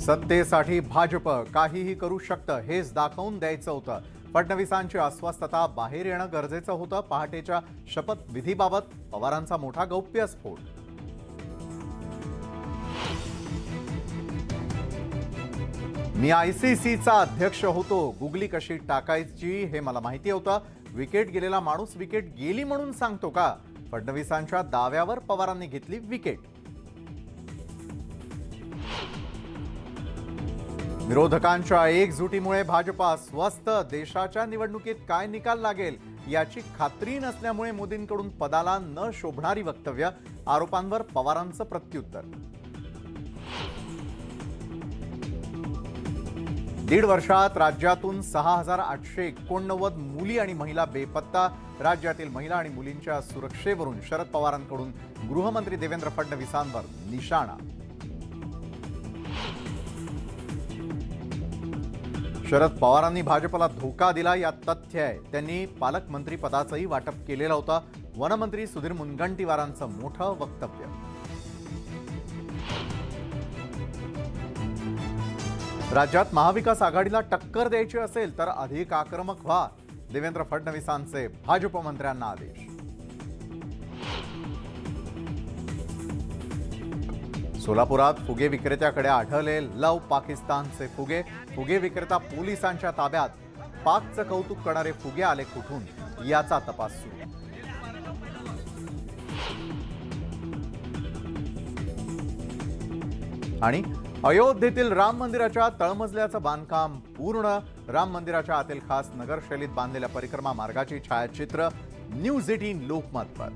सत्तेसाठी भाजप काहीही करू शकतं हेच दाखवून द्यायचं होतं. फडणवीसांची अस्वस्थता बाहेर येणं गरजेचं होतं. पहाटेच्या शपथविधीबाबत पवारांचा मोठा गौप्यस्फोट. मी आयसीसीचा अध्यक्ष होतो, गुगली कशी टाकायची हे मला माहिती होतं. विकेट गेलेला माणूस विकेट गेली म्हणून सांगतो का? फडणवीसांच्या दाव्यावर पवारांनी घेतली विकेट. विरोधकांच्या एकजुटीमुळे भाजप अस्वस्थ. देशाच्या निवडणुकीत काय निकाल लागेल याची खात्री नसल्यामुळे मोदींकडून पदाला न शोभणारी वक्तव्य. आरोपांवर पवारांचं प्रत्युत्तर. 1.5 वर्षात राज्यातून 6,889 मुली आणि महिला बेपत्ता. राज्यातील महिला आणि मुलींच्या सुरक्षेवरून शरद पवारांकडून गृहमंत्री देवेंद्र फडणवीसांवर निशाणा. शरद पवारांनी भाजपला धोका दिला यात तथ्य आहे. त्यांनी पालकमंत्री पदाचंही वाटप केलेलं होतं. वनमंत्री सुधीर मुनगंटीवारांचं मोठं वक्तव्य. राज्यात महाविकास आघाडीला टक्कर द्यायची असेल तर अधिक आक्रमक व्हा. देवेंद्र फडणवीसांचे भाजप मंत्र्यांना आदेश. सोलापुरात फुगे विक्रेत्याकडे आढळले लव पाकिस्तानचे फुगे. फुगे विक्रेता पोलिसांच्या ताब्यात. पाकचं कौतुक करणारे फुगे आले कुठून याचा तपास सुरू. आणि अयोध्येतील राम मंदिराच्या तळमजल्याचं बांधकाम पूर्ण. राम मंदिराच्या आतील खास नगर शैलीत बांधलेल्या परिक्रमा मार्गाची छायाचित्र न्यूज 18 लोकमतवर.